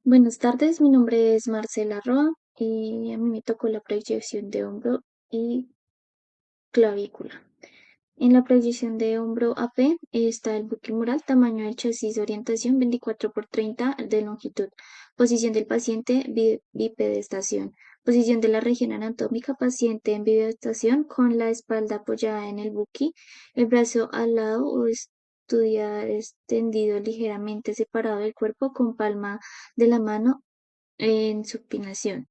Buenas tardes, mi nombre es Marcela Roa y a mí me tocó la proyección de hombro y clavícula. En la proyección de hombro AP está el buque mural, tamaño del chasis, orientación 24 por 30 de longitud, posición del paciente, bipedestación, posición de la región anatómica, paciente en bipedestación con la espalda apoyada en el buque, el brazo al lado o estudiar extendido ligeramente separado del cuerpo con palma de la mano en supinación.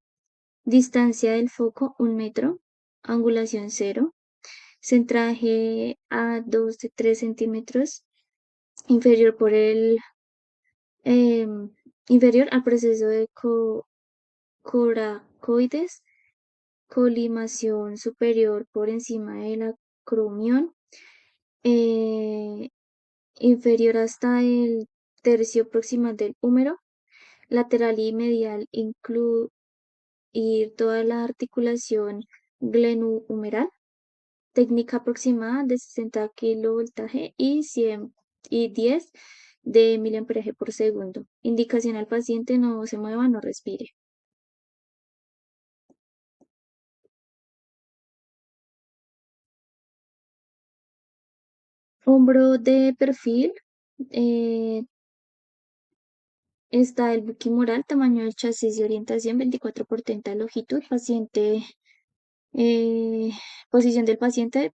Distancia del foco 1 metro. Angulación cero. Centraje a 2 de 3 centímetros inferior por el em, inferior al proceso de coracoides. Colimación superior por encima del acromión. eh, Inferior hasta el tercio proximal del húmero. Lateral y medial ir toda la articulación glenohumeral, técnica aproximada de 60 kilovoltaje y 10 de miliamperaje por segundo. Indicación al paciente: no se mueva, no respire. Hombro de perfil. eh, Está el buquimural, tamaño del chasis y orientación 24 por 30 de longitud. Eh, Posición del paciente: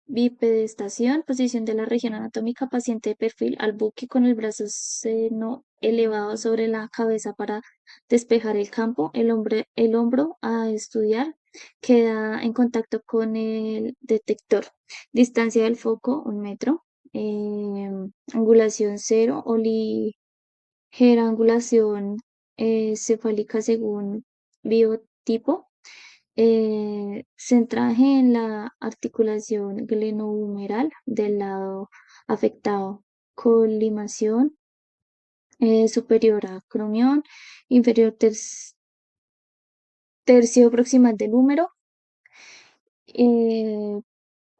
bipedestación, posición de la región anatómica, paciente de perfil al buque con el brazo seno elevado sobre la cabeza para despejar el campo. El hombro a estudiar queda en contacto con el detector. Distancia del foco 1 metro. Angulación cero o ligera angulación cefálica según biotipo. Centraje en la articulación glenohumeral del lado afectado. Colimación superior a acromión, inferior tercio proximal del húmero. eh,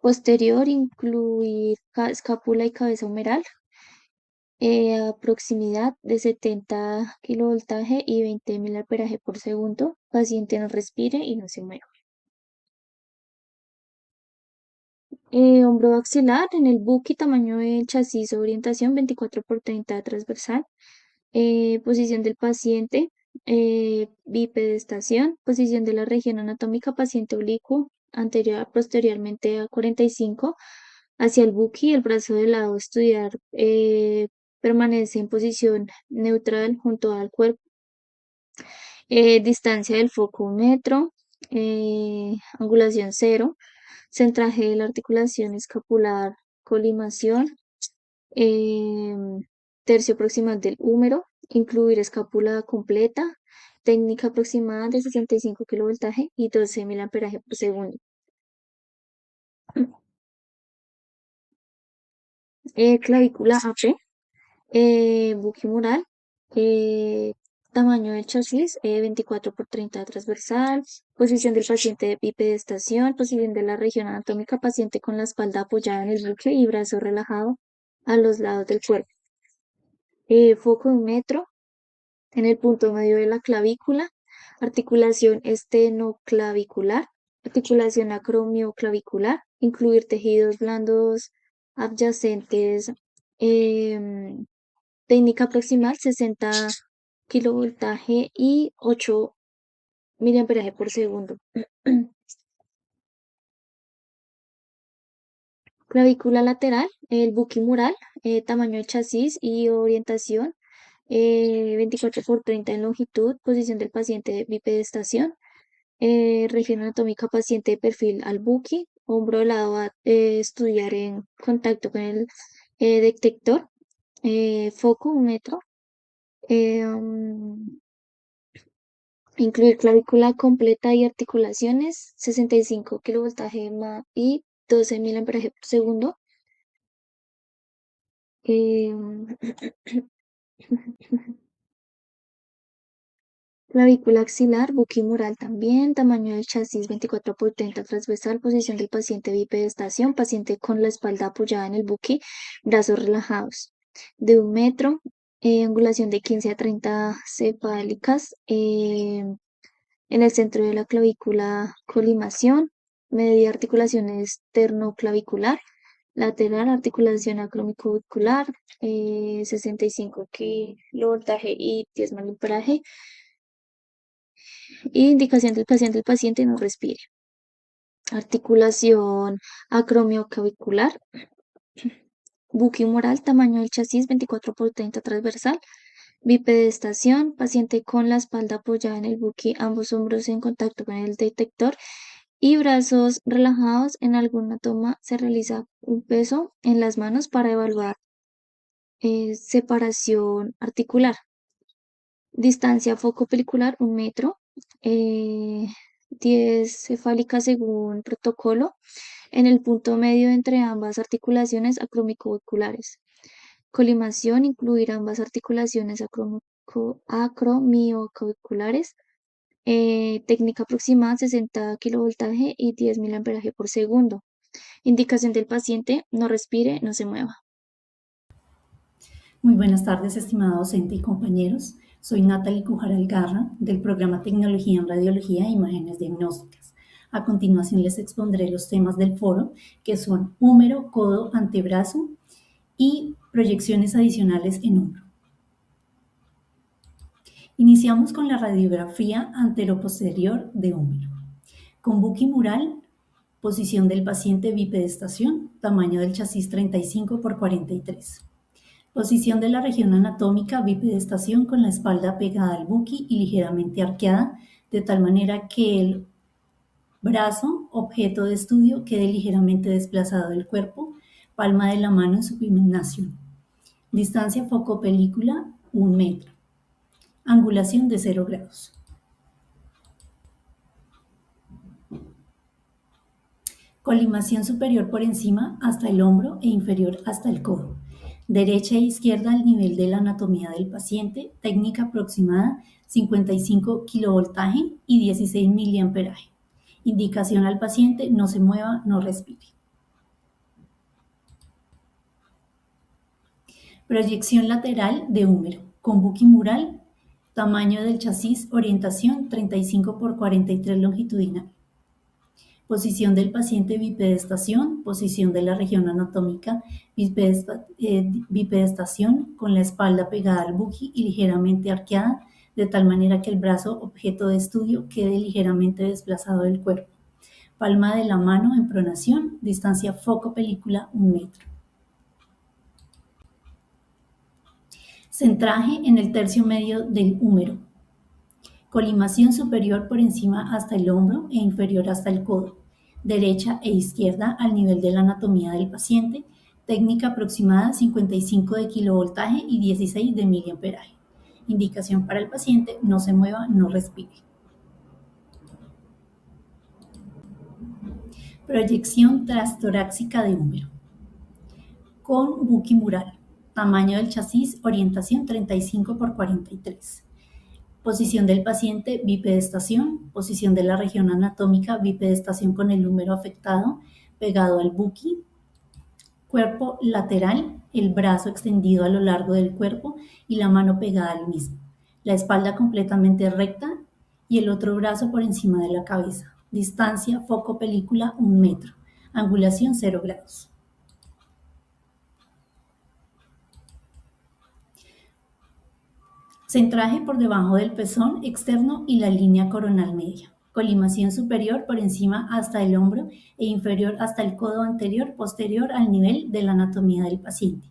Posterior incluir escápula y cabeza humeral. A proximidad de 70 kilovoltaje y 20 miliamperaje por segundo. Paciente no respire y no se mueva. Hombro axilar en el buque, tamaño del chasis, orientación 24 por 30 transversal. Posición del paciente, bipedestación, posición de la región anatómica, paciente oblicuo, anterior, posteriormente a 45, hacia el buque, el brazo del lado estudiar permanece en posición neutral junto al cuerpo. Distancia del foco 1 metro. Angulación cero. Centraje de la articulación escapular, colimación, tercio proximal del húmero, incluir escápula completa, técnica aproximada de 65 kilovoltaje y 12 miliamperaje por segundo. Clavícula AP, buquimural, eh, tamaño del chasis, 24 por 30 transversal, posición del paciente de bipedestación, posición de la región anatómica, paciente con la espalda apoyada en el bucle y brazo relajado a los lados del cuerpo. Foco 1 metro en el punto medio de la clavícula. Articulación estenoclavicular, articulación acromioclavicular, incluir tejidos blandos adyacentes. em, Técnica proximal 60 kilovoltaje y 8 miliamperaje por segundo. Clavícula lateral, el buquimural, tamaño de chasis y orientación 24 por 30 en longitud, posición del paciente de bipedestación, región anatómica, paciente de perfil al buque, hombro de lado a estudiar en contacto con el detector. Foco 1 metro. Incluir clavícula completa y articulaciones, 65 kilovoltaje y 12 miliamperaje por segundo. Em, Clavícula axilar, buquimural también, tamaño del chasis 24 por 30 transversal, posición del paciente bipedestación, paciente con la espalda apoyada en el buque, brazos relajados. De 1 metro. angulación de 15 a 30 cefálicas. En el centro de la clavícula, colimación, media articulación esternoclavicular, lateral, articulación acromioclavicular, 65 kilovoltaje y 10 miliamperaje. Indicación del paciente no respire. Articulación acromioclavicular, buquimural, tamaño del chasis 24 por 30 transversal, bipedestación, paciente con la espalda apoyada en el buqui, ambos hombros en contacto con el detector y brazos relajados. En alguna toma se realiza un peso en las manos para evaluar separación articular. Distancia foco-pelicular 1 metro. 10 cefálicas según protocolo en el punto medio entre ambas articulaciones acromioclaviculares. Colimación, incluir ambas articulaciones acromioclaviculares. Técnica aproximada 60 kilovoltaje y 10 miliamperaje por segundo. Indicación del paciente, no respire, no se mueva. Muy buenas tardes, estimado docente y compañeros. Soy Natalie Cujaral Garra, del programa Tecnología en Radiología e Imágenes Diagnósticas. A continuación les expondré los temas del foro, que son húmero, codo, antebrazo y proyecciones adicionales en hombro. Iniciamos con la radiografía anteroposterior de húmero. Con buquimural, posición del paciente bipedestación, tamaño del chasis 35 por 43. Posición de la región anatómica, bipedestación con la espalda pegada al buqui y ligeramente arqueada, de tal manera que el brazo, objeto de estudio, quede ligeramente desplazado del cuerpo, palma de la mano en supinación. Distancia foco-película 1 metro. Angulación de 0 grados. Colimación superior por encima hasta el hombro e inferior hasta el codo. Derecha e izquierda al nivel de la anatomía del paciente. Técnica aproximada 55 kilovoltaje y 16 miliamperaje. Indicación al paciente: no se mueva, no respire. Proyección lateral de húmero con buquimural, tamaño del chasis, orientación 35 por 43 longitudinal. Posición del paciente bipedestación, posición de la región anatómica, bipedestación con la espalda pegada al buqui y ligeramente arqueada, de tal manera que el brazo, objeto de estudio, quede ligeramente desplazado del cuerpo. Palma de la mano en pronación, distancia foco-película 1 metro. Centraje en el tercio medio del húmero. Colimación superior por encima hasta el hombro e inferior hasta el codo. Derecha e izquierda al nivel de la anatomía del paciente. Técnica aproximada 55 de kilovoltaje y 16 de miliamperaje. Indicación para el paciente: no se mueva, no respire. Proyección transtorácica de húmero. Con buquimural. Tamaño del chasis, orientación 35 por 43. Posición del paciente, bipedestación. Posición de la región anatómica, bipedestación con el húmero afectado, pegado al buqui. Cuerpo lateral, el brazo extendido a lo largo del cuerpo y la mano pegada al mismo. La espalda completamente recta y el otro brazo por encima de la cabeza. Distancia foco-película 1 metro. Angulación 0 grados. Centraje por debajo del pezón externo y la línea coronal media. Colimación superior por encima hasta el hombro e inferior hasta el codo anterior, posterior al nivel de la anatomía del paciente.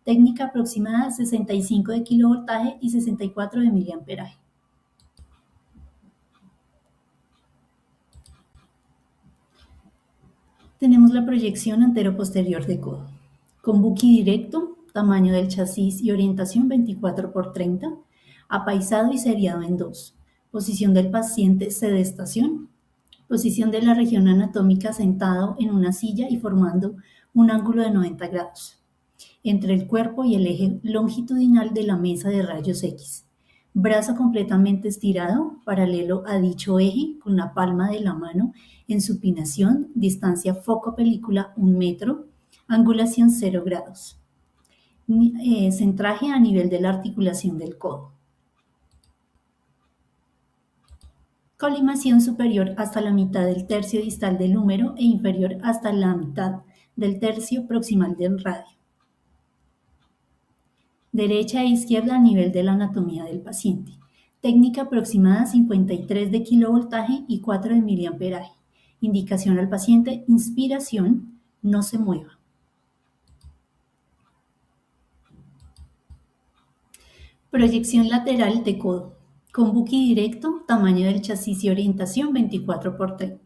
Técnica aproximada 65 de kilovoltaje y 64 de miliamperaje. Tenemos la proyección antero-posterior de codo. Con buqui directo, tamaño del chasis y orientación 24 por 30, apaisado y seriado en 2. Posición del paciente sedestación. Posición de la región anatómica sentado en una silla y formando un ángulo de 90 grados entre el cuerpo y el eje longitudinal de la mesa de rayos X. Brazo completamente estirado, paralelo a dicho eje, con la palma de la mano en supinación, distancia foco-película 1 metro, angulación 0 grados. Centraje a nivel de la articulación del codo. Colimación superior hasta la mitad del tercio distal del húmero e inferior hasta la mitad del tercio proximal del radio. Derecha e izquierda a nivel de la anatomía del paciente. Técnica aproximada 53 de kilovoltaje y 4 de miliamperaje. Indicación al paciente: inspiración, no se mueva. Proyección lateral de codo. Con buki directo, tamaño del chasis y orientación 24x30.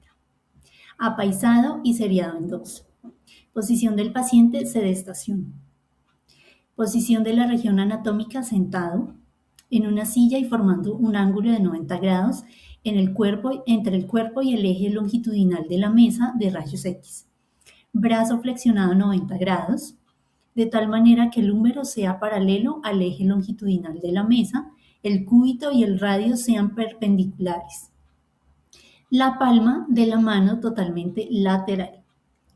Apaisado y seriado en 2. Posición del paciente: sedestación. Posición de la región anatómica: sentado en una silla y formando un ángulo de 90 grados en el cuerpo, entre el cuerpo y el eje longitudinal de la mesa de rayos X. Brazo flexionado 90 grados, de tal manera que el húmero sea paralelo al eje longitudinal de la mesa, el cúbito y el radio sean perpendiculares. La palma de la mano totalmente lateral.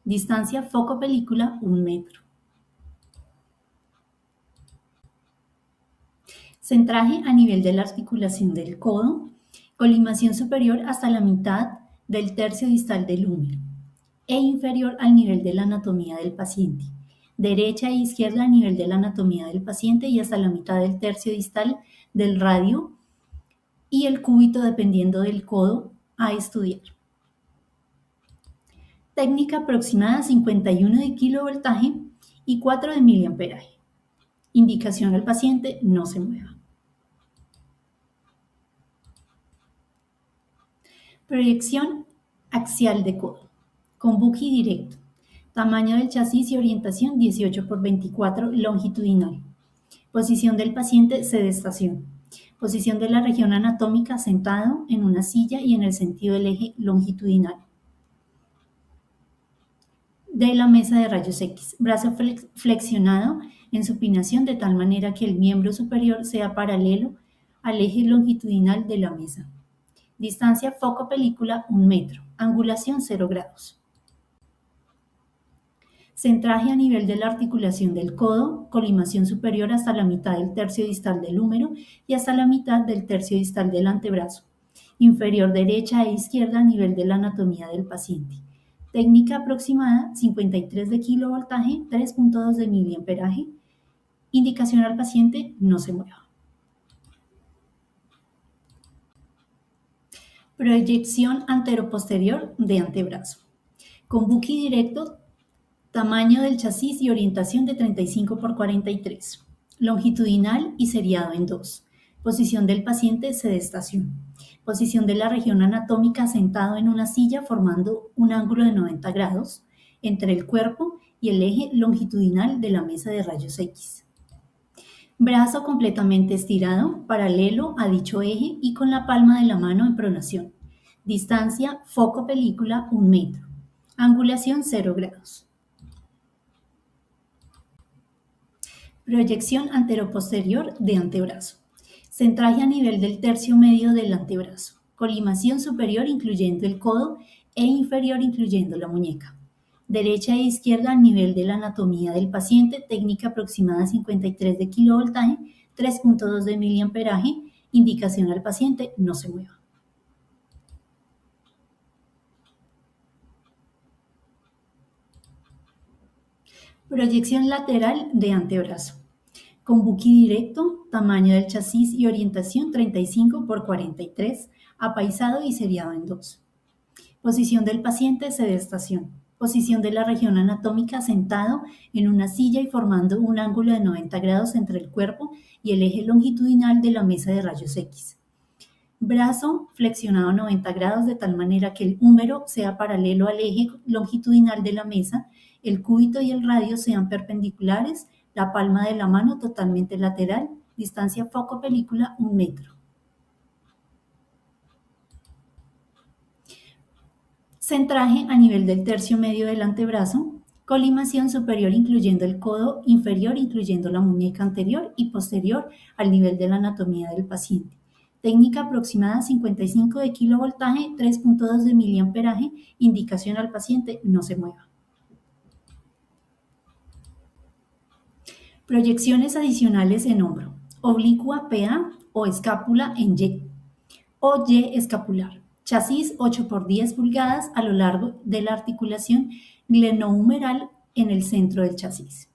Distancia foco película 1 metro. Centraje a nivel de la articulación del codo. Colimación superior hasta la mitad del tercio distal del húmero e inferior al nivel de la anatomía del paciente. Derecha e izquierda a nivel de la anatomía del paciente y hasta la mitad del tercio distal del radio y el cúbito dependiendo del codo a estudiar. Técnica aproximada 51 de kilovoltaje y 4 de miliamperaje. Indicación al paciente: no se mueva. Proyección axial de codo. Con buki directo. Tamaño del chasis y orientación 18x24 longitudinal. Posición del paciente: sedestación. Posición de la región anatómica: sentado en una silla y en el sentido del eje longitudinal de la mesa de rayos X. Brazo flexionado en supinación de tal manera que el miembro superior sea paralelo al eje longitudinal de la mesa. Distancia foco película 1 metro. Angulación 0 grados. Centraje a nivel de la articulación del codo, colimación superior hasta la mitad del tercio distal del húmero y hasta la mitad del tercio distal del antebrazo. Inferior derecha e izquierda a nivel de la anatomía del paciente. Técnica aproximada 53 de kilovoltaje, 3.2 de miliamperaje. Indicación al paciente: no se mueva. Proyección anteroposterior de antebrazo. Con buki directo, tamaño del chasis y orientación de 35x43. Longitudinal y seriado en 2. Posición del paciente: sedestación. Posición de la región anatómica: sentado en una silla formando un ángulo de 90 grados entre el cuerpo y el eje longitudinal de la mesa de rayos X. Brazo completamente estirado, paralelo a dicho eje y con la palma de la mano en pronación. Distancia foco película 1 metro. Angulación 0 grados. Proyección anteroposterior de antebrazo. Centraje a nivel del tercio medio del antebrazo. Colimación superior incluyendo el codo e inferior incluyendo la muñeca. Derecha e izquierda a nivel de la anatomía del paciente. Técnica aproximada 53 de kilovoltaje, 3.2 de miliamperaje. Indicación al paciente: no se mueva. Proyección lateral de antebrazo. Con buki directo, tamaño del chasis y orientación 35x43, apaisado y seriado en 2. Posición del paciente: sedestación. Posición de la región anatómica: sentado en una silla y formando un ángulo de 90 grados entre el cuerpo y el eje longitudinal de la mesa de rayos X. Brazo flexionado 90 grados de tal manera que el húmero sea paralelo al eje longitudinal de la mesa, el cúbito y el radio sean perpendiculares, la palma de la mano totalmente lateral, distancia foco película 1 metro. Centraje a nivel del tercio medio del antebrazo, colimación superior incluyendo el codo, inferior incluyendo la muñeca anterior y posterior al nivel de la anatomía del paciente. Técnica aproximada 55 de kilovoltaje, 3.2 de miliamperaje. Indicación al paciente: no se mueva. Proyecciones adicionales en hombro. Oblicua PA o escápula en Y o Y escapular. Chasis 8 por 10 pulgadas a lo largo de la articulación glenohumeral en el centro del chasis.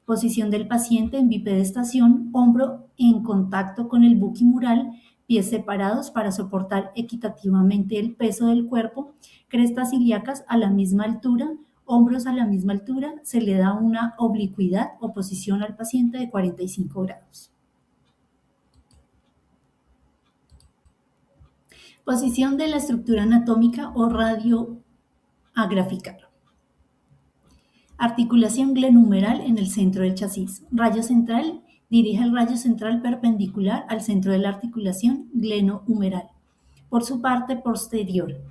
Posición del paciente en bipedestación, hombro en contacto con el buquimural, pies separados para soportar equitativamente el peso del cuerpo, crestas ilíacas a la misma altura, hombros a la misma altura, se le da una oblicuidad o posición al paciente de 45 grados. Posición de la estructura anatómica o radiografical. Articulación glenohumeral en el centro del chasis. Rayo central. Dirige el rayo central perpendicular al centro de la articulación glenohumeral. Por su parte posterior.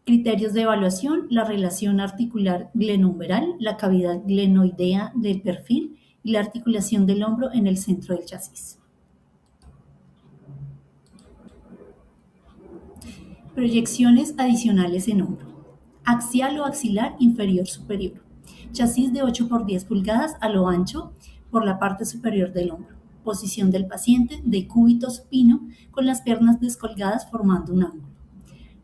Criterios de evaluación: la relación articular glenohumeral, la cavidad glenoidea del perfil y la articulación del hombro en el centro del chasis. Proyecciones adicionales en hombro. Axial o axilar inferior superior. Chasis de 8 por 10 pulgadas a lo ancho por la parte superior del hombro. Posición del paciente de cúbito supino con las piernas descolgadas formando un ángulo.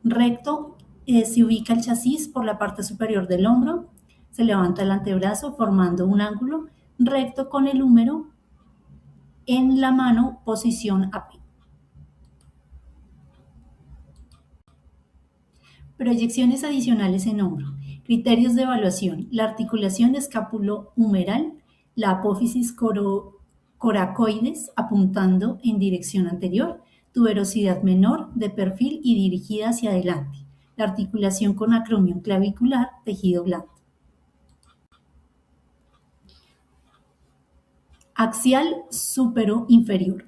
Recto, se ubica el chasis por la parte superior del hombro. Se levanta el antebrazo formando un ángulo recto con el húmero en la mano, posición AP. Proyecciones adicionales en hombro. Criterios de evaluación: la articulación escapulo-humeral, la apófisis coracoides apuntando en dirección anterior, tuberosidad menor de perfil y dirigida hacia adelante, la articulación con acromion clavicular, tejido blando. Axial supero-inferior.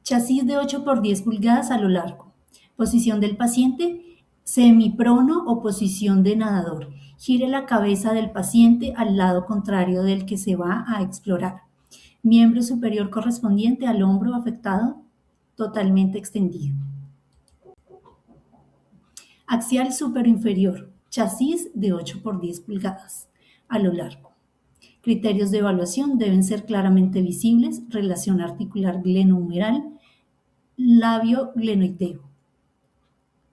Chasis de 8 por 10 pulgadas a lo largo. Posición del paciente semiprono o posición de nadador. Gire la cabeza del paciente al lado contrario del que se va a explorar. Miembro superior correspondiente al hombro afectado totalmente extendido. Axial superinferior. Chasis de 8 por 10 pulgadas a lo largo. Criterios de evaluación: deben ser claramente visibles, relación articular glenohumeral, labio glenoideo.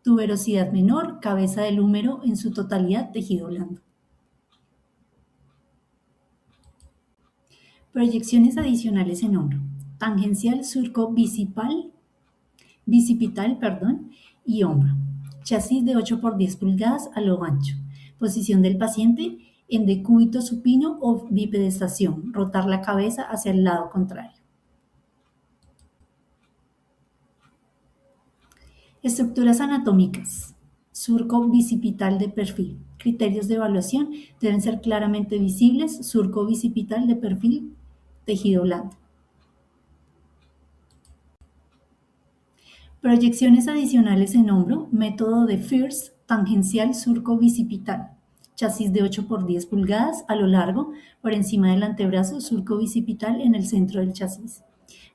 Tuberosidad menor, cabeza del húmero en su totalidad, tejido blando. Proyecciones adicionales en hombro. Tangencial surco bicipital, y hombro. Chasis de 8 por 10 pulgadas a lo ancho. Posición del paciente en decúbito supino o bipedestación. Rotar la cabeza hacia el lado contrario. Estructuras anatómicas. Surco bicipital de perfil. Criterios de evaluación: deben ser claramente visibles, surco bicipital de perfil, tejido blando. Proyecciones adicionales en hombro, método de First, tangencial surco bicipital. Chasis de 8 por 10 pulgadas a lo largo, por encima del antebrazo, surco bicipital en el centro del chasis.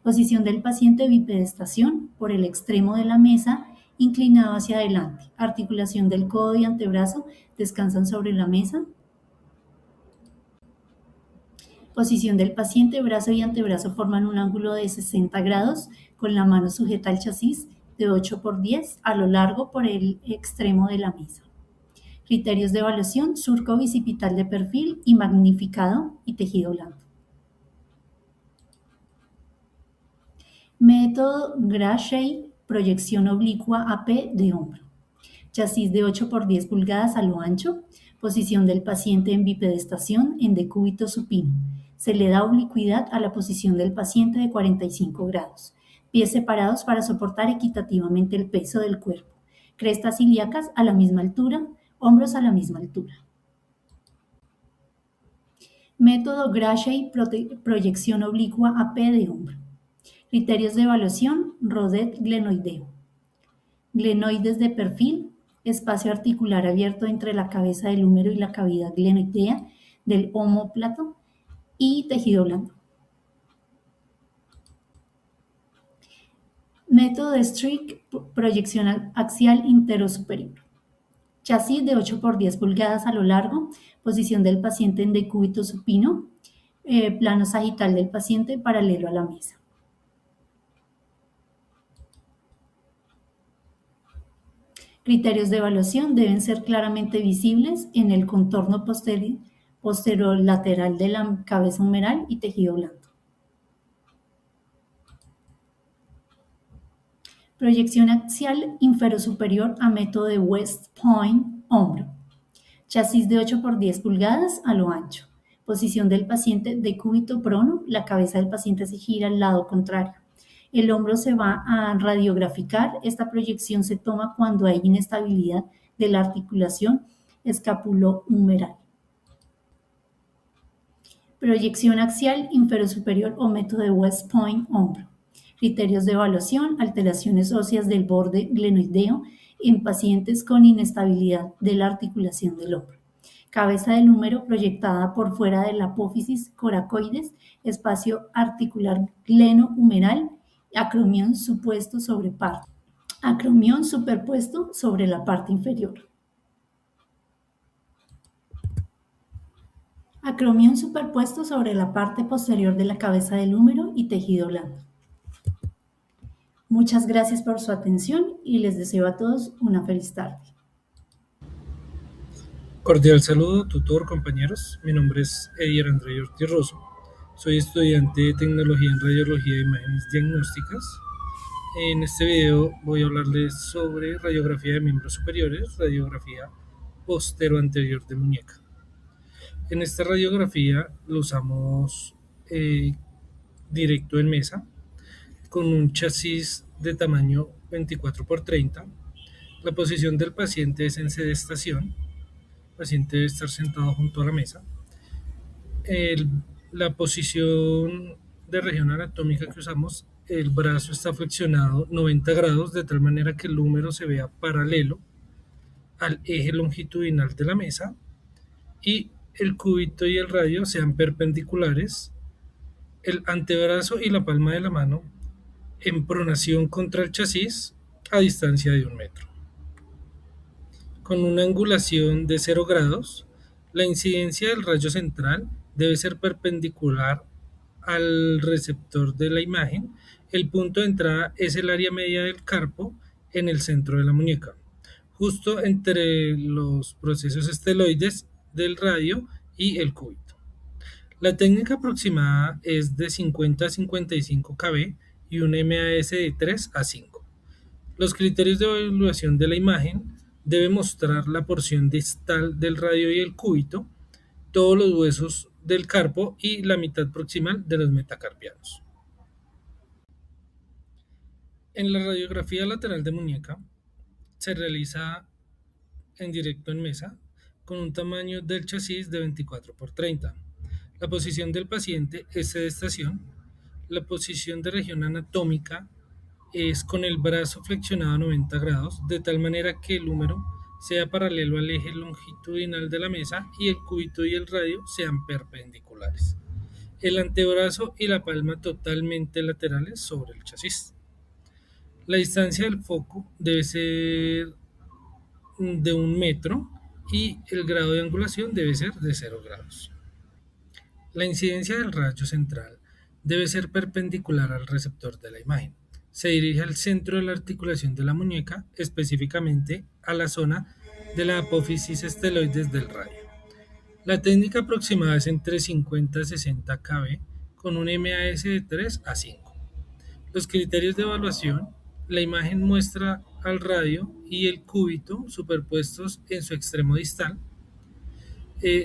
Posición del paciente, bipedestación, por el extremo de la mesa, inclinado hacia adelante. Articulación del codo y antebrazo descansan sobre la mesa. Posición del paciente, brazo y antebrazo forman un ángulo de 60 grados con la mano sujeta al chasis de 8 por 10 a lo largo por el extremo de la mesa. Criterios de evaluación: surco bicipital de perfil y magnificado y tejido blando. Método Grashey, proyección oblicua AP de hombro. Chasis de 8 por 10 pulgadas a lo ancho. Posición del paciente en bipedestación en decúbito supino. Se le da oblicuidad a la posición del paciente de 45 grados. Pies separados para soportar equitativamente el peso del cuerpo. Crestas ilíacas a la misma altura, hombros a la misma altura. Método Grashey, proyección oblicua AP de hombro. Criterios de evaluación: rodet glenoideo. Glenoides de perfil, espacio articular abierto entre la cabeza del húmero y la cavidad glenoidea del omóplato y tejido blando. Método de Strick, proyección axial interosuperior. Chasis de 8 por 10 pulgadas a lo largo, posición del paciente en decúbito supino, Plano sagital del paciente paralelo a la mesa. Criterios de evaluación deben ser claramente visibles en el contorno posterolateral de la cabeza humeral y tejido blando. Proyección axial inferosuperior a método de West Point, hombro. Chasis de 8 por 10 pulgadas a lo ancho. Posición del paciente de cúbito prono, la cabeza del paciente se gira al lado contrario. El hombro se va a radiograficar. Esta proyección se toma cuando hay inestabilidad de la articulación escapulohumeral. Proyección axial inferosuperior o método de West Point, hombro. Criterios de evaluación: alteraciones óseas del borde glenoideo en pacientes con inestabilidad de la articulación del hombro. Cabeza del húmero proyectada por fuera de la apófisis coracoides, espacio articular gleno-humeral, acromión superpuesto sobre la parte inferior. Acromión superpuesto sobre la parte posterior de la cabeza del húmero y tejido blando. Muchas gracias por su atención y les deseo a todos una feliz tarde. Cordial saludo, tutor, compañeros. Mi nombre es Edier André Ortiz Rosso. Soy estudiante de Tecnología en Radiología de Imágenes Diagnósticas. En este video voy a hablarles sobre radiografía de miembros superiores, radiografía postero-anterior de muñeca. En esta radiografía lo usamos directo en mesa, con un chasis de tamaño 24 por 30. La posición del paciente es en sedestación. El paciente debe estar sentado junto a la mesa. La posición de región anatómica que usamos, el brazo está flexionado 90 grados de tal manera que el húmero se vea paralelo al eje longitudinal de la mesa y el cúbito y el radio sean perpendiculares, el antebrazo y la palma de la mano en pronación contra el chasis a distancia de 1 metro. Con una angulación de 0 grados, la incidencia del rayo central debe ser perpendicular al receptor de la imagen. El punto de entrada es el área media del carpo en el centro de la muñeca, justo entre los procesos esteloides del radio y el cúbito. La técnica aproximada es de 50 a 55 kb y un MAS de 3 a 5. Los criterios de evaluación de la imagen deben mostrar la porción distal del radio y el cúbito, todos los huesos del carpo y la mitad proximal de los metacarpianos. En la radiografía lateral de muñeca se realiza en directo en mesa con un tamaño del chasis de 24 por 30. La posición del paciente es sedestación. La posición de región anatómica es con el brazo flexionado a 90 grados, de tal manera que el húmero sea paralelo al eje longitudinal de la mesa y el cúbito y el radio sean perpendiculares. El antebrazo y la palma totalmente laterales sobre el chasis. La distancia del foco debe ser de 1 metro y el grado de angulación debe ser de 0 grados. La incidencia del rayo central debe ser perpendicular al receptor de la imagen. Se dirige al centro de la articulación de la muñeca, específicamente a la zona de la apófisis esteloides del radio. La técnica aproximada es entre 50 y 60 kb con un MAS de 3 a 5. Los criterios de evaluación: la imagen muestra al radio y el cúbito superpuestos en su extremo distal.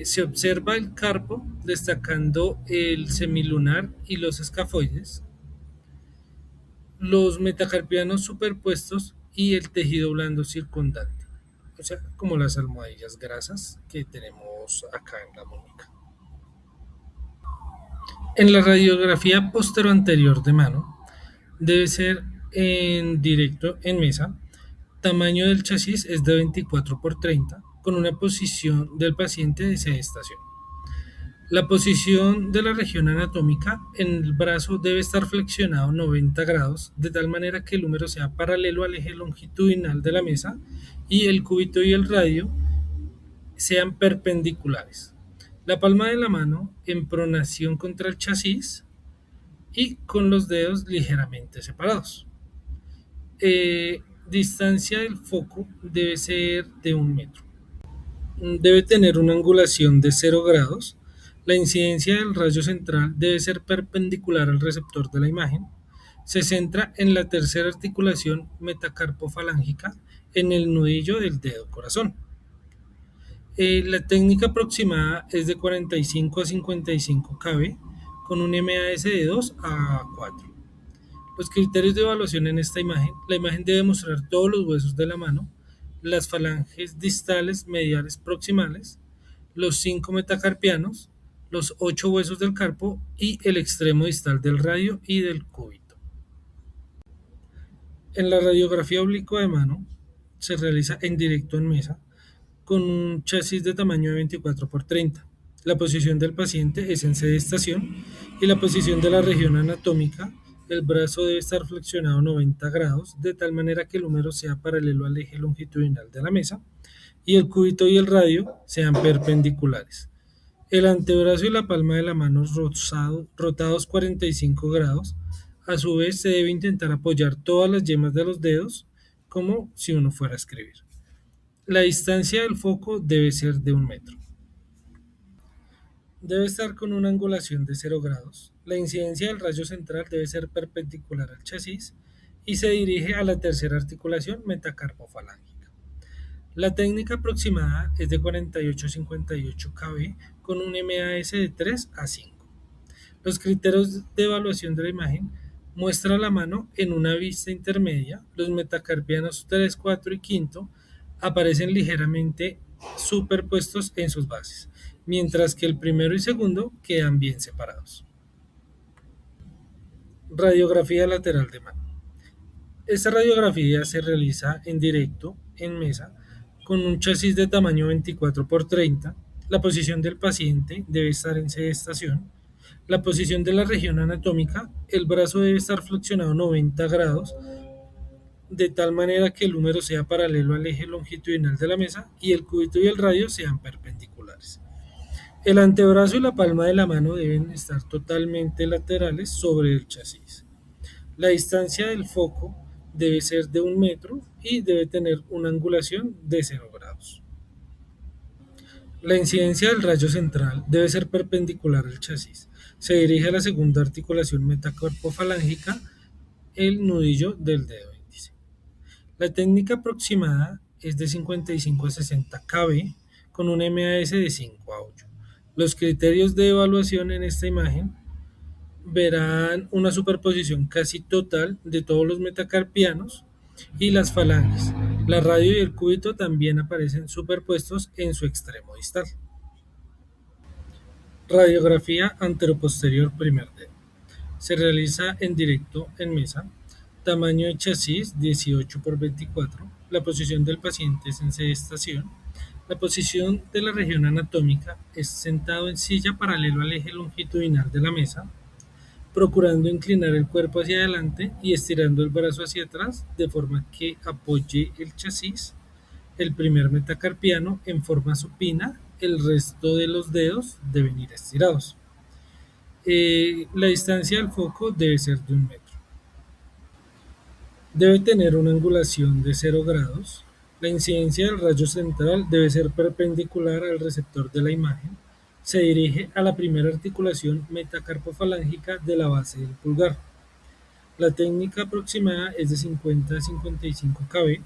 Se observa el carpo destacando el semilunar y los escafoides, los metacarpianos superpuestos y el tejido blando circundante, o sea, como las almohadillas grasas que tenemos acá en la muñeca. En la radiografía postero-anterior de mano debe ser en directo en mesa. Tamaño del chasis es de 24 por 30 con una posición del paciente de sedestación. La posición de la región anatómica en el brazo debe estar flexionado 90 grados, de tal manera que el húmero sea paralelo al eje longitudinal de la mesa y el cúbito y el radio sean perpendiculares. La palma de la mano en pronación contra el chasis y con los dedos ligeramente separados. Distancia del foco debe ser de 1 metro. Debe tener una angulación de 0 grados. La incidencia del rayo central debe ser perpendicular al receptor de la imagen. Se centra en la tercera articulación metacarpofalángica en el nudillo del dedo corazón. La técnica aproximada es de 45 a 55 kb con un MAS de 2 a 4. Los criterios de evaluación en esta imagen: la imagen debe mostrar todos los huesos de la mano, las falanges distales, mediales, proximales, los 5 metacarpianos, los 8 huesos del carpo y el extremo distal del radio y del cúbito. En la radiografía oblicua de mano se realiza en directo en mesa con un chasis de tamaño de 24 por 30. La posición del paciente es en sedestación y la posición de la región anatómica: el brazo debe estar flexionado 90 grados de tal manera que el húmero sea paralelo al eje longitudinal de la mesa y el cúbito y el radio sean perpendiculares. El antebrazo y la palma de la mano rotados 45 grados. A su vez se debe intentar apoyar todas las yemas de los dedos como si uno fuera a escribir. La distancia del foco debe ser de 1 metro. Debe estar con una angulación de 0 grados. La incidencia del rayo central debe ser perpendicular al chasis y se dirige a la tercera articulación metacarpofalángica. La técnica aproximada es de 48 a 58 kb con un MAS de 3 a 5. Los criterios de evaluación de la imagen: muestra la mano en una vista intermedia, los metacarpianos 3, 4 y 5 aparecen ligeramente superpuestos en sus bases, mientras que el primero y segundo quedan bien separados. Radiografía lateral de mano. Esta radiografía se realiza en directo, en mesa, con un chasis de tamaño 24 por 30. La posición del paciente debe estar en sedestación. La posición de la región anatómica: el brazo debe estar flexionado 90 grados de tal manera que el húmero sea paralelo al eje longitudinal de la mesa y el cúbito y el radio sean perpendiculares. El antebrazo y la palma de la mano deben estar totalmente laterales sobre el chasis. La distancia del foco debe ser de 1 metro y debe tener una angulación de 0 grados. La incidencia del rayo central debe ser perpendicular al chasis. Se dirige a la segunda articulación metacarpofalángica, el nudillo del dedo índice. La técnica aproximada es de 55 a 60 kb con un MAS de 5 a 8. Los criterios de evaluación en esta imagen verán una superposición casi total de todos los metacarpianos y las falanges. La radio y el cúbito también aparecen superpuestos en su extremo distal. Radiografía anteroposterior primer dedo. Se realiza en directo en mesa. Tamaño de chasis 18 por 24. La posición del paciente es en sedestación. La posición de la región anatómica es sentado en silla paralelo al eje longitudinal de la mesa, procurando inclinar el cuerpo hacia adelante y estirando el brazo hacia atrás de forma que apoye el chasis, el primer metacarpiano en forma supina. El resto de los dedos deben ir estirados. La distancia del foco debe ser de 1 metro. Debe tener una angulación de 0 grados. La incidencia del rayo central debe ser perpendicular al receptor de la imagen. Se dirige a la primera articulación metacarpofalángica de la base del pulgar. La técnica aproximada es de 50 a 55 kb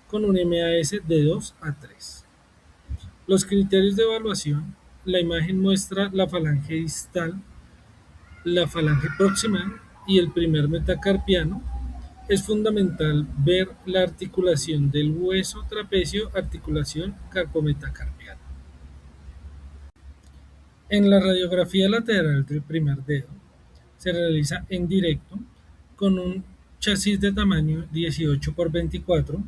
con un MAS de 2 a 3. Los criterios de evaluación: la imagen muestra la falange distal, la falange proximal y el primer metacarpiano. Es fundamental ver la articulación del hueso trapecio, articulación carpometacarpiana. En la radiografía lateral del primer dedo se realiza en directo con un chasis de tamaño 18 por 24.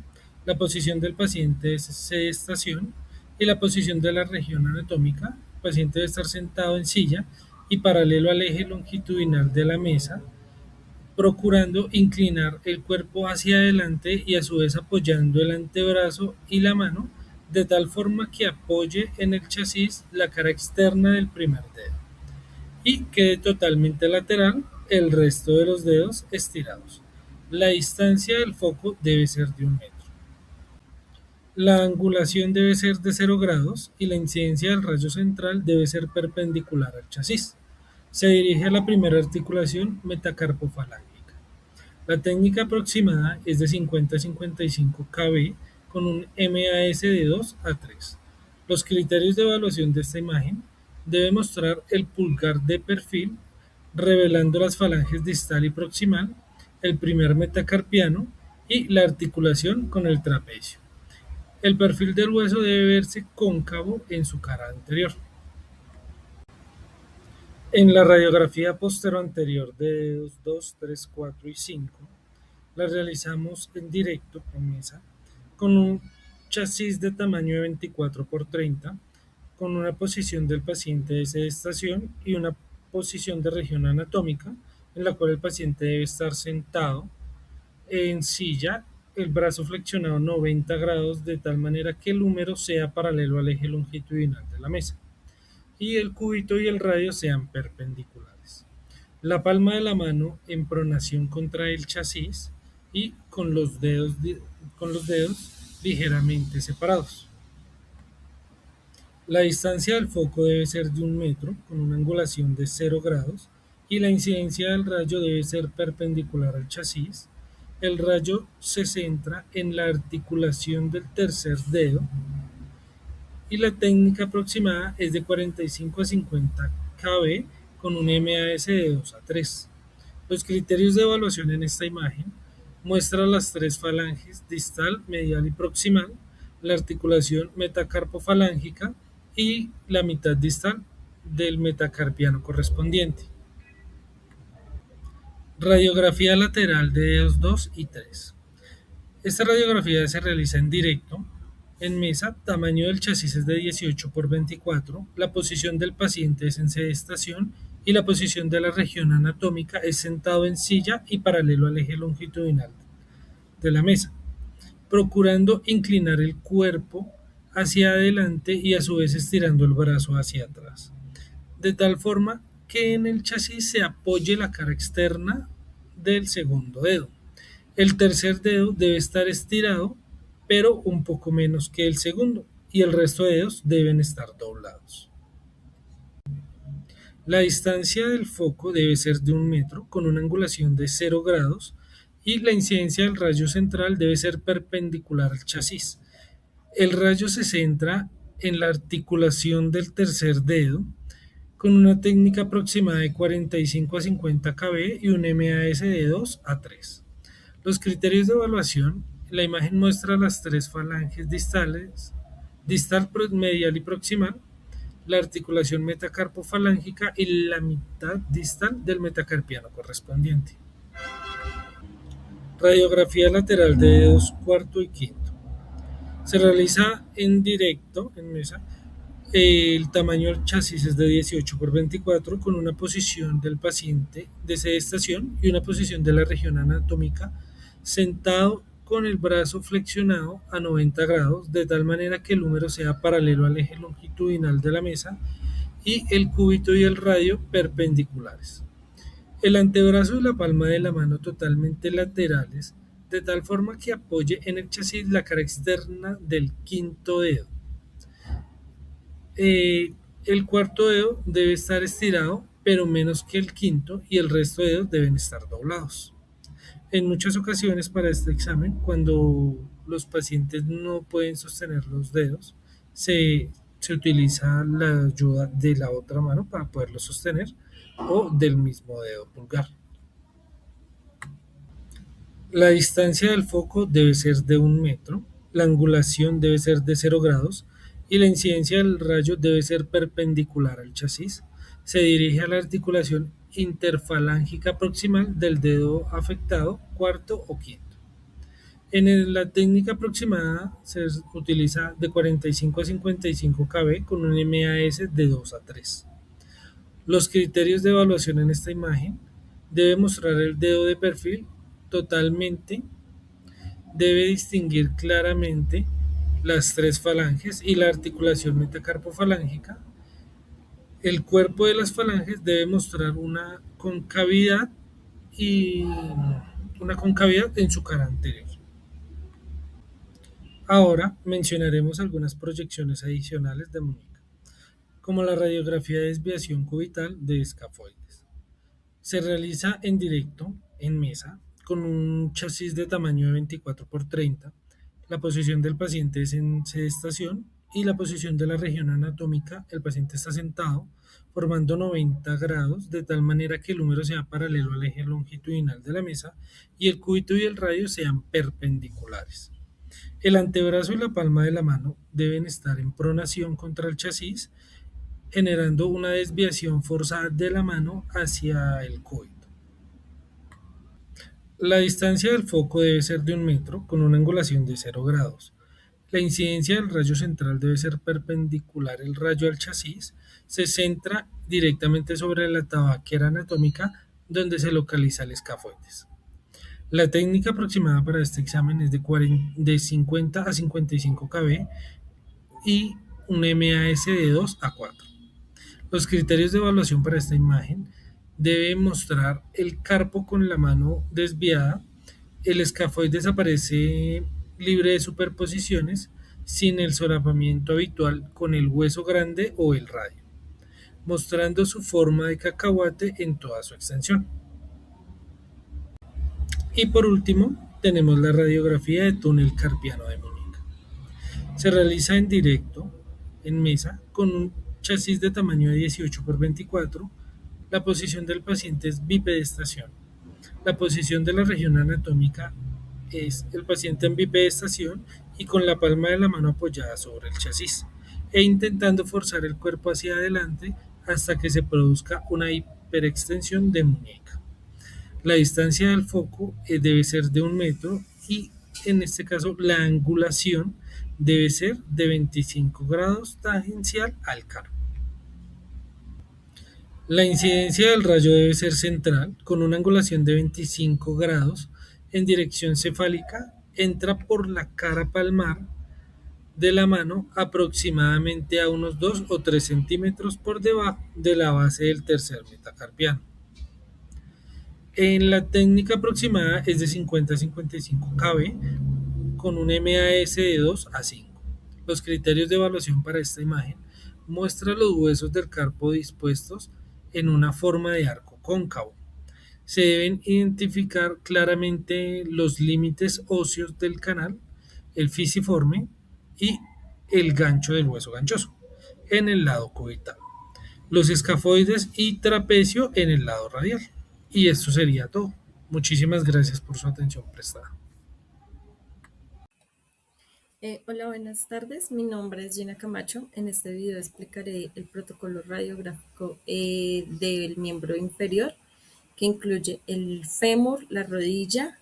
La posición del paciente es sedestación y la posición de la región anatómica: el paciente debe estar sentado en silla y paralelo al eje longitudinal de la mesa, procurando inclinar el cuerpo hacia adelante y a su vez apoyando el antebrazo y la mano de tal forma que apoye en el chasis la cara externa del primer dedo y quede totalmente lateral el resto de los dedos estirados. La distancia del foco debe ser de 1 metro. La angulación debe ser de 0 grados y la incidencia del rayo central debe ser perpendicular al chasis. Se dirige a la primera articulación metacarpofalángica. La técnica aproximada es de 50 a 55 kb con un MAS de 2 a 3. Los criterios de evaluación de esta imagen deben mostrar el pulgar de perfil, revelando las falanges distal y proximal, el primer metacarpiano y la articulación con el trapecio. El perfil del hueso debe verse cóncavo en su cara anterior. En la radiografía posteroanterior de dedos 2, 3, 4 y 5, la realizamos en directo en mesa con un chasis de tamaño de 24 por 30, con una posición del paciente de sedestación y una posición de región anatómica en la cual el paciente debe estar sentado en silla, el brazo flexionado 90 grados de tal manera que el húmero sea paralelo al eje longitudinal de la mesa y el cúbito y el radio sean perpendiculares. La palma de la mano en pronación contra el chasis y con los dedos ligeramente separados. La distancia del foco debe ser de 1 metro con una angulación de 0 grados y la incidencia del rayo debe ser perpendicular al chasis. El rayo se centra en la articulación del tercer dedo y la técnica aproximada es de 45 a 50 kb con un MAS de 2 a 3. Los criterios de evaluación en esta imagen muestran las tres falanges distal, medial y proximal, la articulación metacarpofalángica y la mitad distal del metacarpiano correspondiente. Radiografía lateral de dedos 2 y 3. Esta radiografía se realiza en directo, en mesa, tamaño del chasis es de 18 por 24, la posición del paciente es en sedestación y la posición de la región anatómica es sentado en silla y paralelo al eje longitudinal de la mesa, procurando inclinar el cuerpo hacia adelante y a su vez estirando el brazo hacia atrás, de tal forma que en el chasis se apoye la cara externa del segundo dedo. El tercer dedo debe estar estirado, pero un poco menos que el segundo, y el resto de dedos deben estar doblados. La distancia del foco debe ser de 1 metro con una angulación de 0 grados y la incidencia del rayo central debe ser perpendicular al chasis. El rayo se centra en la articulación del tercer dedo con una técnica aproximada de 45 a 50 kb y un MAS de 2 a 3. Los criterios de evaluación: la imagen muestra las tres falanges distales, distal, medial y proximal, la articulación metacarpofalángica y la mitad distal del metacarpiano correspondiente. Radiografía lateral de dedos cuarto y quinto. Se realiza en directo, en mesa. El tamaño del chasis es de 18 por 24 con una posición del paciente de sedestación y una posición de la región anatómica sentado con el brazo flexionado a 90 grados de tal manera que el húmero sea paralelo al eje longitudinal de la mesa y el cúbito y el radio perpendiculares. El antebrazo y la palma de la mano totalmente laterales de tal forma que apoye en el chasis la cara externa del quinto dedo. El cuarto dedo debe estar estirado, pero menos que el quinto, y el resto de dedos deben estar doblados. En muchas ocasiones para este examen, cuando los pacientes no pueden sostener los dedos, se utiliza la ayuda de la otra mano para poderlo sostener o del mismo dedo pulgar. La distancia del foco debe ser de 1 metro, la angulación debe ser de 0 grados y la incidencia del rayo debe ser perpendicular al chasis. Se dirige a la articulación interfalángica proximal del dedo afectado, cuarto o quinto. En la técnica aproximada se utiliza de 45 a 55 kb con un MAS de 2 a 3. Los criterios de evaluación en esta imagen: debe mostrar el dedo de perfil totalmente, debe distinguir claramente las tres falanges y la articulación metacarpofalángica. El cuerpo de las falanges debe mostrar y una concavidad en su cara anterior. Ahora mencionaremos algunas proyecciones adicionales de muñeca, como la radiografía de desviación cubital de escafoides. Se realiza en directo, en mesa, con un chasis de tamaño de 24 por 30. La posición del paciente es en sedestación y la posición de la región anatómica, el paciente está sentado, formando 90 grados, de tal manera que el húmero sea paralelo al eje longitudinal de la mesa y el cúbito y el radio sean perpendiculares. El antebrazo y la palma de la mano deben estar en pronación contra el chasis, generando una desviación forzada de la mano hacia el cúbito. La distancia del foco debe ser de 1 metro con una angulación de 0 grados. La incidencia del rayo central debe ser perpendicular el rayo al chasis. Se centra directamente sobre la tabaquera anatómica donde se localiza el escafoides. La técnica aproximada para este examen es de 50 a 55 kb y un MAS de 2 a 4. Los criterios de evaluación para esta imagen deben mostrar el carpo con la mano desviada, el escafoide desaparece libre de superposiciones, sin el solapamiento habitual con el hueso grande o el radio, mostrando su forma de cacahuate en toda su extensión. Y por último, tenemos la radiografía de túnel carpiano de muñeca. Se realiza en directo, en mesa, con un chasis de tamaño de 18 por 24. La posición del paciente es bipedestación. La posición de la región anatómica es el paciente en bipedestación y con la palma de la mano apoyada sobre el chasis e intentando forzar el cuerpo hacia adelante hasta que se produzca una hiperextensión de muñeca. La distancia del foco debe ser de 1 metro y en este caso la angulación debe ser de 25 grados tangencial al carpo. La incidencia del rayo debe ser central, con una angulación de 25 grados en dirección cefálica, entra por la cara palmar de la mano aproximadamente a unos 2 o 3 centímetros por debajo de la base del tercer metacarpiano. En la técnica aproximada es de 50 a 55 kb con un MAS de 2 a 5. Los criterios de evaluación para esta imagen muestran los huesos del carpo dispuestos en una forma de arco cóncavo. Se deben identificar claramente los límites óseos del canal, el fisiforme y el gancho del hueso ganchoso en el lado cubital, los escafoides y trapecio en el lado radial. Y esto sería todo. Muchísimas gracias por su atención prestada. Hola, buenas tardes. Mi nombre es Gina Camacho. En este video explicaré el protocolo radiográfico del miembro inferior, que incluye el fémur, la rodilla,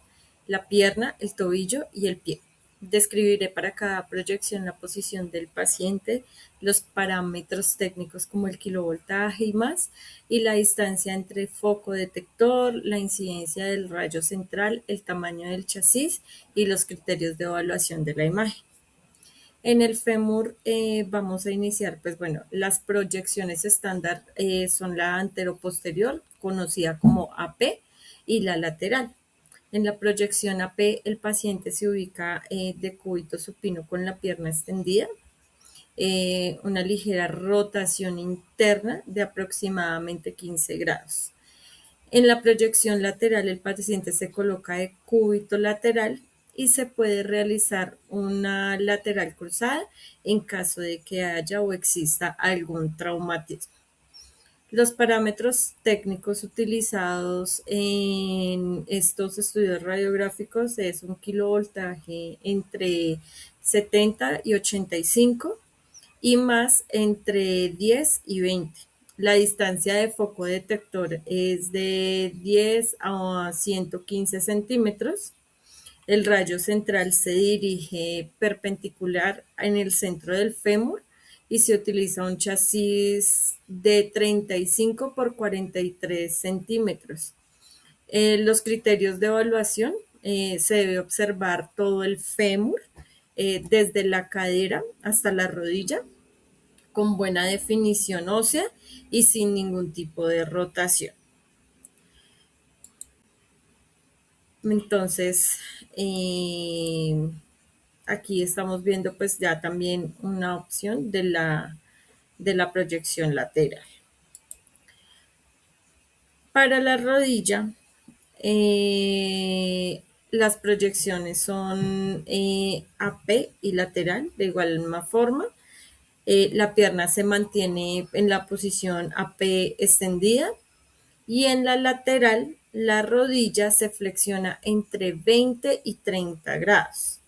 la pierna, el tobillo y el pie. Describiré para cada proyección la posición del paciente, los parámetros técnicos como el kilovoltaje y más, y la distancia entre foco detector, la incidencia del rayo central, el tamaño del chasis y los criterios de evaluación de la imagen. En el fémur vamos a iniciar, pues bueno, las proyecciones estándar son la anteroposterior, conocida como AP, y la lateral. En la proyección AP, el paciente se ubica de cúbito supino con la pierna extendida, una ligera rotación interna de aproximadamente 15 grados. En la proyección lateral, el paciente se coloca de cúbito lateral y se puede realizar una lateral cruzada en caso de que haya o exista algún traumatismo. Los parámetros técnicos utilizados en estos estudios radiográficos es un kilovoltaje entre 70 y 85 y más entre 10 y 20. La distancia de foco detector es de 10 a 115 centímetros. El rayo central se dirige perpendicular en el centro del fémur y se utiliza un chasis de 35 por 43 centímetros. Los criterios de evaluación se debe observar todo el fémur, desde la cadera hasta la rodilla, con buena definición ósea y sin ningún tipo de rotación. Entonces, aquí estamos viendo pues ya también una opción de la proyección lateral. Para la rodilla, las proyecciones son AP y lateral de igual forma. La pierna se mantiene en la posición AP extendida y en la lateral la rodilla se flexiona entre 20 y 30 grados.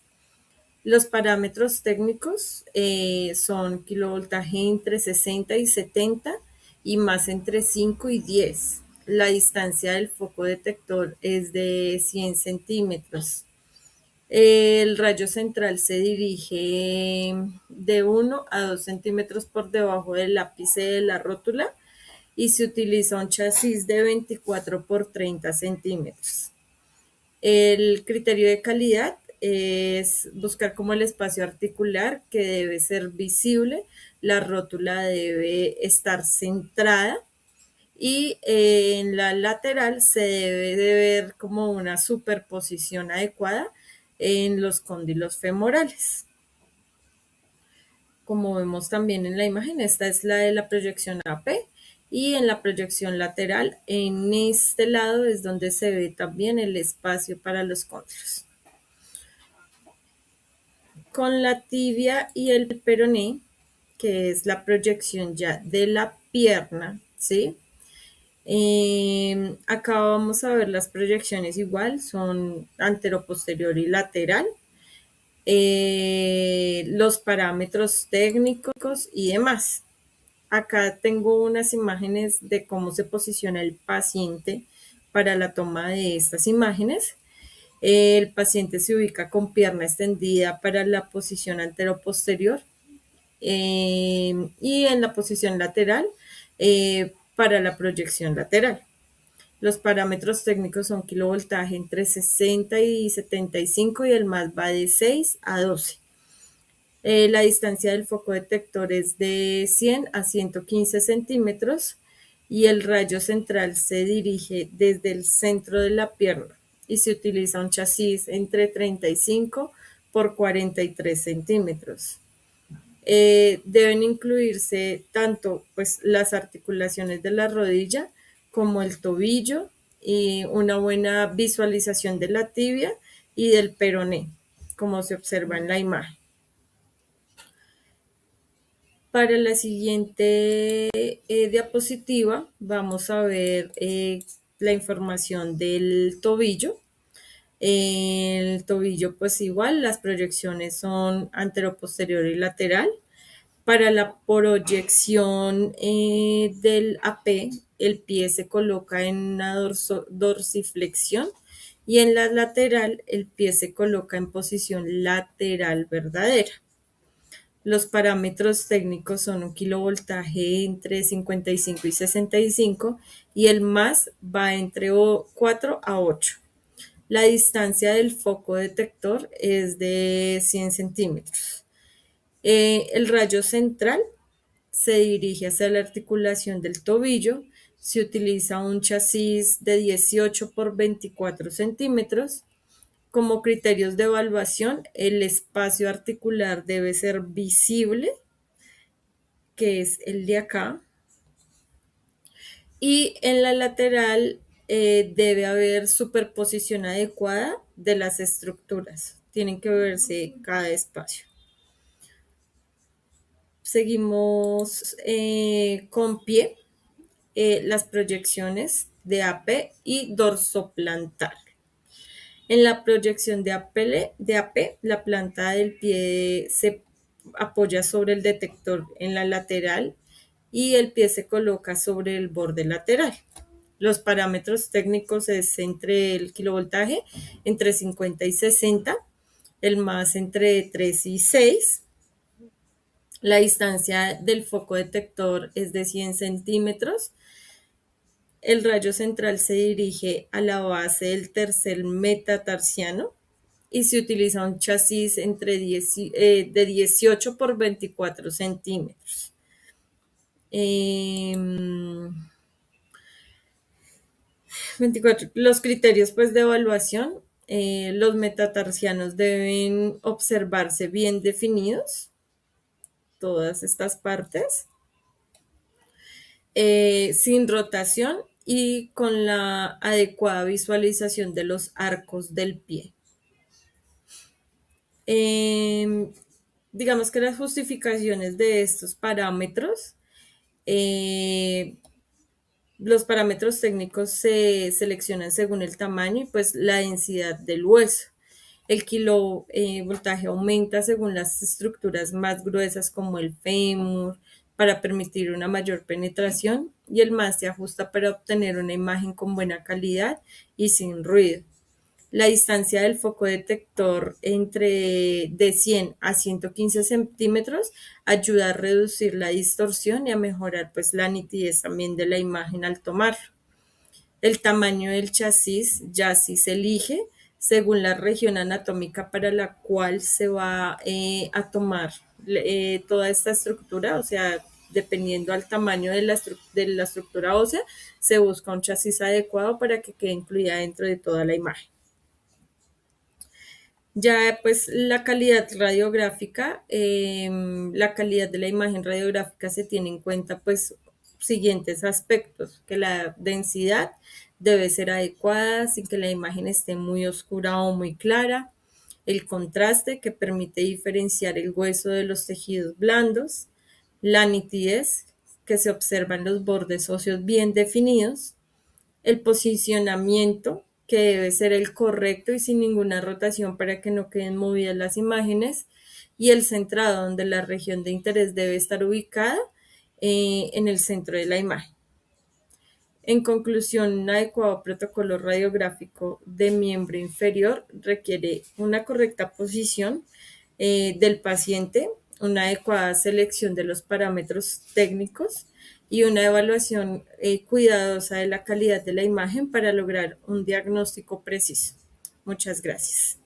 Los parámetros técnicos son kilovoltaje entre 60 y 70 y más entre 5 y 10. La distancia del foco detector es de 100 centímetros. El rayo central se dirige de 1 a 2 centímetros por debajo del ápice de la rótula y se utiliza un chasis de 24 por 30 centímetros. El criterio de calidad es buscar como el espacio articular que debe ser visible, la rótula debe estar centrada y en la lateral se debe de ver como una superposición adecuada en los cóndilos femorales. Como vemos también en la imagen, esta es la de la proyección AP y en la proyección lateral, en este lado es donde se ve también el espacio para los cóndilos. Con la tibia y el peroné, que es la proyección ya de la pierna, ¿sí? Acá vamos a ver las proyecciones igual, son antero-posterior y lateral. Los parámetros técnicos y demás. Acá tengo unas imágenes de cómo se posiciona el paciente para la toma de estas imágenes. El paciente se ubica con pierna extendida para la posición antero-posterior y en la posición lateral para la proyección lateral. Los parámetros técnicos son kilovoltaje entre 60 y 75 y el más va de 6 a 12. La distancia del foco detector es de 100 a 115 centímetros y el rayo central se dirige desde el centro de la pierna y se utiliza un chasis entre 35 por 43 centímetros. Deben incluirse tanto pues, las articulaciones de la rodilla como el tobillo y una buena visualización de la tibia y del peroné, como se observa en la imagen. Para la siguiente diapositiva vamos a ver la información del tobillo. El tobillo pues igual, las proyecciones son antero-posterior y lateral. Para la proyección del AP, el pie se coloca en una dorsiflexión y en la lateral el pie se coloca en posición lateral verdadera. Los parámetros técnicos son un kilovoltaje entre 55 y 65 y el más va entre 4 a 8. La distancia del foco detector es de 100 centímetros. El rayo central se dirige hacia la articulación del tobillo. Se utiliza un chasis de 18 por 24 centímetros. Como criterios de evaluación, el espacio articular debe ser visible, que es el de acá. Y en la lateral debe haber superposición adecuada de las estructuras. Tienen que verse cada espacio. Seguimos con pie, las proyecciones de AP y dorsoplantar. En la proyección de AP, la planta del pie se apoya sobre el detector en la lateral y el pie se coloca sobre el borde lateral. Los parámetros técnicos es entre el kilovoltaje, entre 50 y 60, el más entre 3 y 6. La distancia del foco detector es de 100 centímetros. El rayo central se dirige a la base del tercer metatarsiano y se utiliza un chasis de 18 por 24 centímetros. 24. Los criterios pues, de evaluación. Los metatarsianos deben observarse bien definidos, todas estas partes, sin rotación y con la adecuada visualización de los arcos del pie. Digamos que las justificaciones de estos parámetros, los parámetros técnicos se seleccionan según el tamaño y pues la densidad del hueso. El kilovoltaje aumenta según las estructuras más gruesas como el fémur para permitir una mayor penetración y el más se ajusta para obtener una imagen con buena calidad y sin ruido. La distancia del foco detector de 100 a 115 centímetros ayuda a reducir la distorsión y a mejorar pues, la nitidez también de la imagen al tomarlo. El tamaño del chasis ya sí se elige según la región anatómica para la cual se va a tomar toda esta estructura, o sea, dependiendo al tamaño de la estructura ósea, se busca un chasis adecuado para que quede incluida dentro de toda la imagen. Ya pues la calidad radiográfica, la calidad de la imagen radiográfica se tiene en cuenta pues siguientes aspectos, que la densidad debe ser adecuada sin que la imagen esté muy oscura o muy clara, el contraste que permite diferenciar el hueso de los tejidos blandos, la nitidez que se observan los bordes óseos bien definidos, el posicionamiento que debe ser el correcto y sin ninguna rotación para que no queden movidas las imágenes, y el centrado, donde la región de interés debe estar ubicada en el centro de la imagen. En conclusión, un adecuado protocolo radiográfico de miembro inferior requiere una correcta posición del paciente, una adecuada selección de los parámetros técnicos y una evaluación cuidadosa de la calidad de la imagen para lograr un diagnóstico preciso. Muchas gracias.